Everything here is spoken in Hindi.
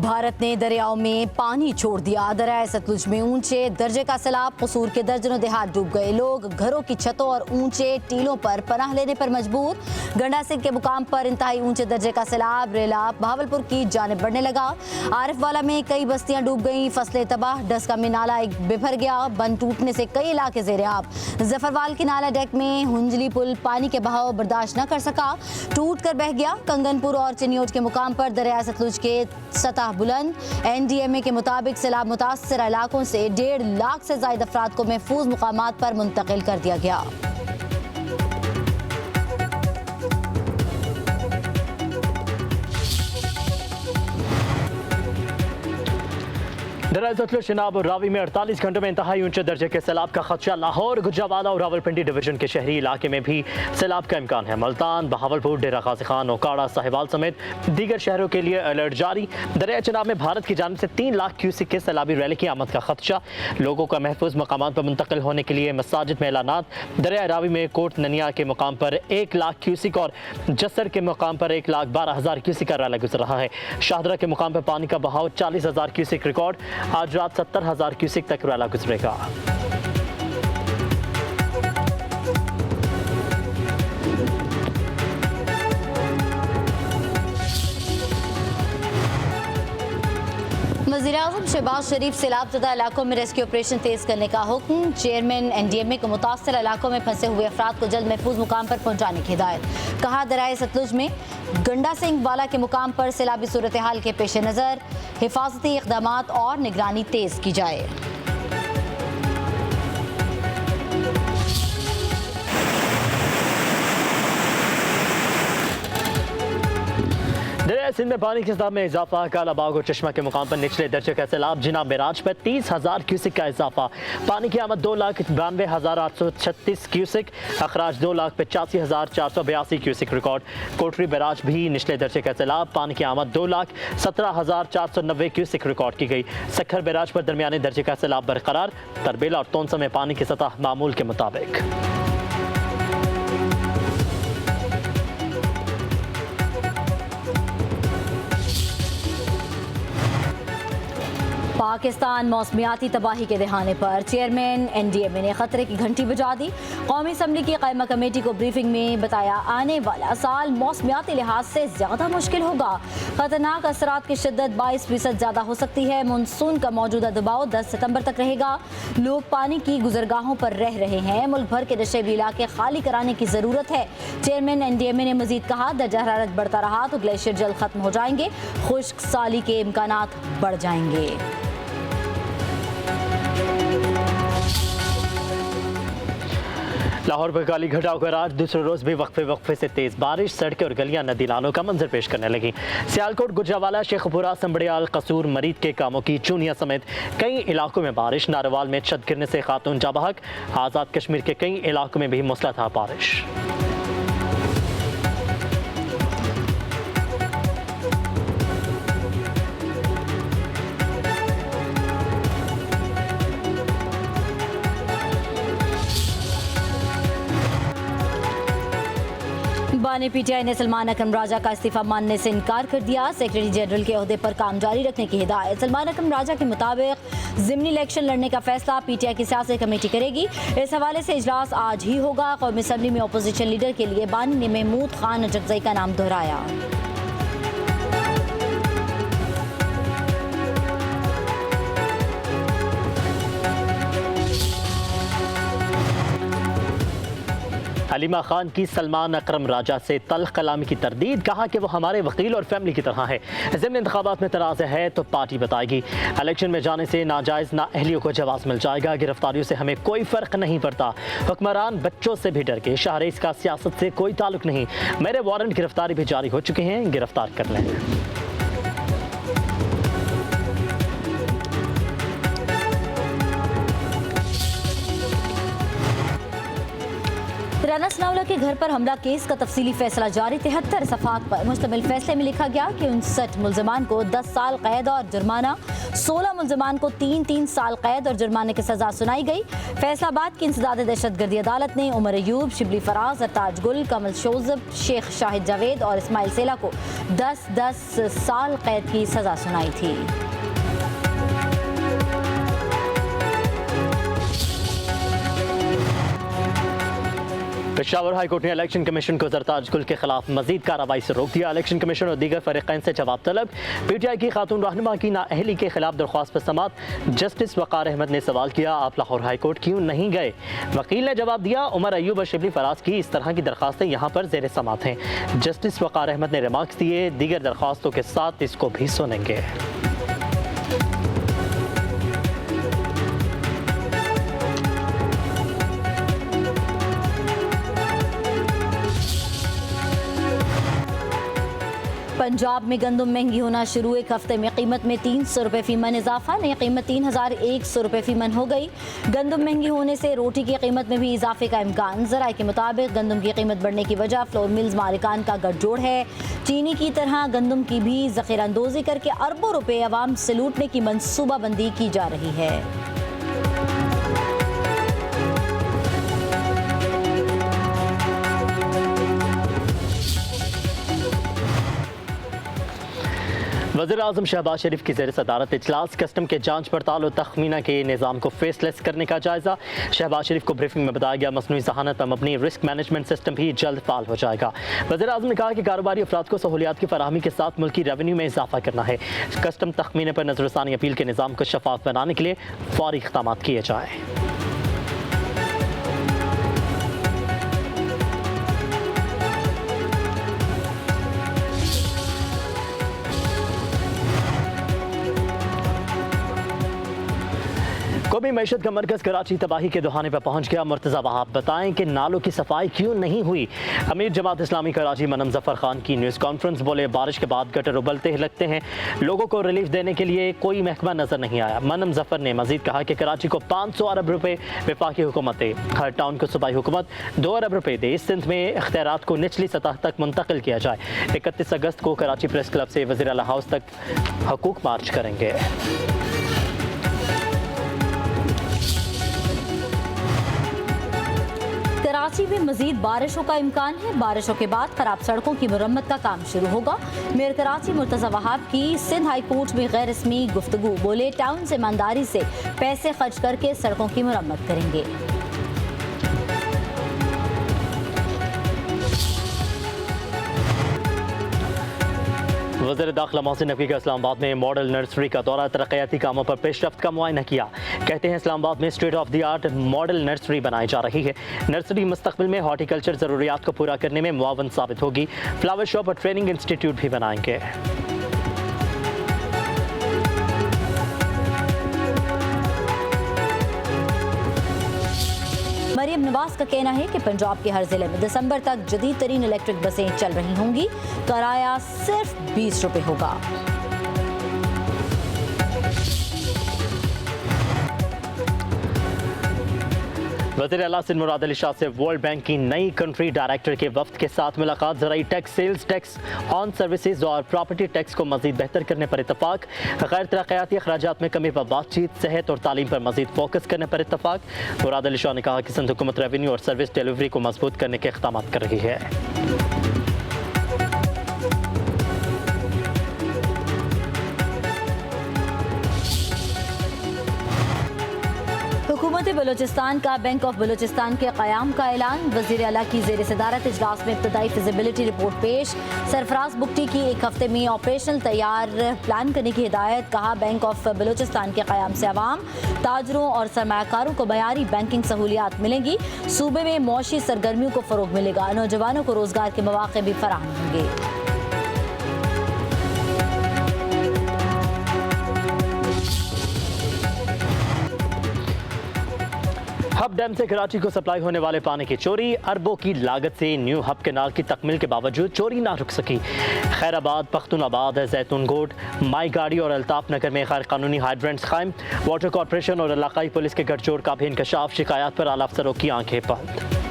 भारत ने दरियाओं में पानी छोड़ दिया। दरिया सतलुज में ऊंचे दर्जे का सैलाब, कसूर के दर्जनों देहात डूब गए। लोग घरों की छतों और ऊंचे टीलों पर पनाह लेने पर मजबूर। गंडा सिंह के मुकाम पर इंतहाई ऊंचे दर्जे का सैलाब रेला बहावलपुर की जानिब बढ़ने लगा। आरिफवाला में कई बस्तियां डूब गईं, फसलें तबाह। डस्का में नाला एक बिफर गया, बंद टूटने से कई इलाके ज़ेरे आब। जफरवाल की नाला डेक में हुंजली पुल पानी के बहाव बर्दाश्त न कर सका, टूट कर बह गया। कंगनपुर और चिन्योट के मुकाम पर दरिया सतलुज के सतह बुलंद। NDMA के मुताबिक सैलाब मुतासर इलाकों से 1.5 लाख से ज्यादा अफराद को महफूज मुकामात पर मुंतकिल कर दिया गया। दरिया सतलुज चिनाब और रावी में 48 घंटों में इंतहाई ऊंचे दर्जे के सैलाब का खदशा। लाहौर, गुजरावाला और रावलपिंडी डिवीजन के शहरी इलाके में भी सैलाब का इम्कान है। मुल्तान, बहावलपुर, डेरा गाजी खान, ओकाड़ा, साहिवाल समेत दीगर शहरों के लिए अलर्ट जारी। दरिया चिनाब में भारत की जानिब से 3 लाख क्यूसिक के सैलाबी रैली की आमद का खदशा। लोगों का महफूज मकामात पर मुंतकिल होने के लिए मसाजिद में ऐलानात। दरिया रावी में कोट ननिया के मुकाम पर 1 लाख क्यूसिक और जसर के मुकाम पर 1,12,000 क्यूसिक का रैला गुजर रहा है। शाहदरा के मुकाम पर पानी का बहाव 40,000 क्यूसिक रिकॉर्ड। आज रात 70,000 क्यूसिक तक रैला गुजरेगा। वज़ीर-ए-आज़म शहबाज शरीफ सैलाबज़दा इलाकों में रेस्क्यू ऑपरेशन तेज करने का हुक्म। चेयरमैन NDMA को मुतासर इलाकों में फंसे हुए अफराद को जल्द महफूज मुकाम पर पहुँचाने की हिदायत। कहा, दरिया सतलुज में गंडा सिंह वाला के मुकाम पर सैलाबी सूरत हाल के पेश नज़र हिफाजती इक़दाम और निगरानी तेज की जाए। दरिया सिंध में पानी की सतह में इजाफा। कालाबाग और चश्मा के मुकाम पर निचले दर्जे का सैलाब। जिनाब मेराज पर 30,000 क्यूसिक का इजाफा। पानी की आमद 2,92,836 क्यूसिक। अखराज 2,85,482 क्यूसिक रिकॉर्ड। कोटरी बैराज भी निचले दर्जे का सैलाब। पानी की आमद 2,17,490 क्यूसिक रिकॉर्ड की गई। सखर बैराज पर दरमियाने दर्जे का सैलाब बरकरार। तरबेला और तोनसा में पानी की सतह मामूल के मुताबिक। पाकिस्तान मौसमियाती तबाही के दहाने पर चेयरमैन NDMA ने खतरे की घंटी बजा दी। कौमी असम्बली की कायमा कमेटी को ब्रीफिंग में बताया, आने वाला साल मौसमियाती लिहाज से ज्यादा मुश्किल होगा। खतरनाक असरात की शिद्दत 22% ज्यादा हो सकती है। मानसून का मौजूदा दबाव 10 सितंबर तक रहेगा। लोग पानी की गुजरगाहों पर रह रहे हैं। मुल्क भर के नशेबी इलाके खाली कराने की जरूरत है। चेयरमैन NDMA ने मजीद कहा, दर्जा हरारत बढ़ता रहा तो ग्लेशियर जल्द खत्म हो जाएंगे, खुश्क साली के इम्कानात बढ़ जाएंगे। लाहौर पर काली घटा कर आज दूसरे रोज भी वक्फे से तेज बारिश। सड़कें और गलियां नदी नालों का मंजर पेश करने लगी। सियालकोट, गुजरावाला, शेखपुरा, संबड़ियाल, कसूर, मरीद के कामों की चूनिया समेत कई इलाकों में बारिश। नारोवाल में छत गिरने से खातून जाँ बहक। आज़ाद कश्मीर के कई इलाकों में भी मूसलाधार बारिश। बानी PTI ने सलमान अकरम राजा का इस्तीफा मानने से इनकार कर दिया। सेक्रेटरी जनरल के ओहदे पर काम जारी रखने की हिदायत। सलमान अकरम राजा के मुताबिक ज़िमनी इलेक्शन लड़ने का फैसला PTI की सियासी कमेटी करेगी। इस हवाले से इजलास आज ही होगा। कौमी असम्बली में अपोजिशन लीडर के लिए बानी ने महमूद खान अजगज़ई का नाम दोहराया। हलीमा खान की सलमान अकरम राजा से तल्ख कलामी की तरदीद। कहा कि वो हमारे वकील और फैमिली की तरह है। ज़िमनी इंतखाबात में तनाज़ है तो पार्टी बताएगी। इलेक्शन में जाने से नाजायज़ नाअहलियों को जवाब मिल जाएगा। गिरफ्तारियों से हमें कोई फ़र्क नहीं पड़ता। हुक्मरान बच्चों से भी डर के। शाहरेज का सियासत से कोई ताल्लुक नहीं। मेरे वारंट गिरफ्तारी भी जारी हो चुके हैं, गिरफ्तार कर लें। राना सनाउल्लाह के घर पर हमला केस का तफसीली फैसला जारी। 73 सफ़ात पर मुश्तमिल फैसले में लिखा गया कि 59 मुलजमान को 10 साल कैद और जुर्माना, 16 मुलजमान को 3-3 साल कैद और जुर्माने की सजा सुनाई गई। फैसलाबाद की इंसदाद दहशतगर्दी अदालत ने उमर अयूब, शिबली फराज, अरताज गुल, कमल शोजब, शेख शाहिद जावेद और इस्माइल सेला को 10-10 साल कैद की सजा सुनाई थी। पेशावर हाई कोर्ट ने इलेक्शन कमीशन को जरताज गुल के खिलाफ मजीद कार्रवाई से रोक दिया। इलेक्शन कमीशन और दीगर फरीकैन से जवाब तलब। PTI की खातून रहनुमा की नाअहली के खिलाफ दरख्वास्त पर समाअत। जस्टिस वक़ार अहमद ने सवाल किया, आप लाहौर हाई कोर्ट क्यों नहीं गए? वकील ने जवाब दिया, उमर अयूब और शिबली फराज की इस तरह की दरख्वास्तें यहाँ पर ज़ेर समाअत हैं। जस्टिस वक़ार अहमद ने रिमार्क्स दिए, दीगर दरख्वास्तों के साथ इसको भी सुनेंगे। पंजाब में गंदम महंगी होना शुरू। एक हफ्ते में कीमत में 300 रुपये फी मन इजाफा। नई कीमत 3100 रुपये फी मन हो गई। गंदम महंगी होने से रोटी की कीमत में भी इजाफे का इम्कान। ज़राए के मुताबिक गंदम की कीमत बढ़ने की वजह फ्लोर मिल्स मालिकान का गठजोड़ है। चीनी की तरह गंदम की भी ज़ख़ीरा अंदोज़ी करके अरबों रुपये अवाम से लूटने की मनसूबाबंदी की जा रही है। वज़ीर-ए-आज़म शहबाज शरीफ की ज़ेर सदारत इजलास। कस्टम के जांच पड़ताल और तखमीना के निज़ाम को फेसलेस करने का जायज़ा। शहबाज शरीफ को ब्रीफिंग में बताया गया, मसनूई ज़हानत पर मबनी रिस्क मैनेजमेंट सिस्टम भी जल्द फाल हो जाएगा। वज़ीर-ए-आज़म ने कहा कि कारोबारी अफराद को सहूलियात की फराहमी के साथ मुल्की रेवेन्यू में इजाफा करना है। कस्टम तखमीने पर नज़रसानी अपील के निज़ाम को शफाफ बनाने के लिए फौरी इक़दाम किए जाएँ। कौमी मैशत का मरकज कराची तबाही के दुहाने पर पहुंच गया। मुर्तज़ा वहाब बताएं कि नालों की सफाई क्यों नहीं हुई। अमीर जमात इस्लामी कराची मनम ज़फ़र खान की न्यूज़ कॉन्फ्रेंस। बोले, बारिश के बाद गटर उबलते लगते हैं, लोगों को रिलीफ देने के लिए कोई महकमा नजर नहीं आया। मनम ज़फ़र ने मजीद कहा कि कराची को 500 अरब रुपये वफाकी हुकूमत दे, हर टाउन को सूबाई हुकूमत 2 अरब रुपये दे। इस सिंध में इख्तियारात को निचली सतह तक मुंतकिल किया जाए। 31 अगस्त को कराची प्रेस क्लब से वज़ीर आला हाउस तक हकूक मार्च करेंगे। कराची में मजीद बारिशों का इम्कान है। बारिशों के बाद खराब सड़कों की मुरम्मत का काम शुरू होगा। मेयर कराची मुर्तज़ा वहाब की सिंध हाई कोर्ट में गैर रस्मी गुफ्तगू। बोले, टाउन से ईमानदारी से पैसे खर्च करके सड़कों की मुरम्मत करेंगे। वज़ीर दाखिला मोहसिन नकवी का इस्लामाबाद में मॉडल नर्सरी का दौरा। तरक्याती कामों पर पेशरफ्त का मुआयना किया। कहते हैं इस्लामाबाद में state of the art model nursery बनाई जा रही है। नर्सरी मुस्तकबिल में हॉर्टिकल्चर ज़रूरियात को पूरा करने में मुआवन साबित होगी। फ्लावर शॉप और ट्रेनिंग इंस्टीट्यूट भी बनाएंगे। मरियम नवाज का कहना है कि पंजाब के हर जिले में दिसंबर तक जदीद तरीन इलेक्ट्रिक बसें चल रही होंगी। किराया सिर्फ 20 रुपये होगा। वज़ीर आला सिंध मुराद अली शाह से वर्ल्ड बैंक की नई कंट्री डायरेक्टर के वफ्द के साथ मुलाकात। ज़राई tax, sales tax, on services और प्रॉपर्टी टैक्स को मजीद बेहतर करने पर इत्तफाक। गैर तरक्याती अखराजात में कमी पर बातचीत। सेहत और तालीम पर मजीद फोकस करने पर इत्तफाक। मुराद अली शाह ने कहा कि सिंध हुकूमत रेवेन्यू और सर्विस डिलीवरी को मजबूत करने के इक़दाम कर रही है। हुकूमत बलोचिस्तान का बैंक ऑफ बलोचिस्तान के क़याम का ऐलान। वज़ीर आला की ज़ेर सदारत इजलास में इब्तदाई फिजिबिलिटी रिपोर्ट पेश। सरफराज बुगटी की एक हफ्ते में ऑपरेशनल तैयार प्लान करने की हिदायत। कहा, बैंक ऑफ बलोचिस्तान के क़याम से अवाम, ताजरों और सरमायाकारों को मयारी बैंकिंग सहूलियात मिलेंगी। सूबे में मौशी सरगर्मियों को फ़रोग मिलेगा। नौजवानों को रोज़गार के मौक़े भी फराहम होंगे। हब डैम से कराची को सप्लाई होने वाले पानी की चोरी। अरबों की लागत से न्यू हब कैनाल की तकमील के बावजूद चोरी ना रुक सकी। खैराबाद, पख्तूनाबाद, जैतून गोट, माई गाड़ी और अल्ताफ नगर में गैर कानूनी हाइड्रेंट्स कायम। वाटर कॉर्पोरेशन और इलाकाई पुलिस के गठजोड़ का भी इंकशाफ। शिकायत पर आला अफसरों की आंखें बंद।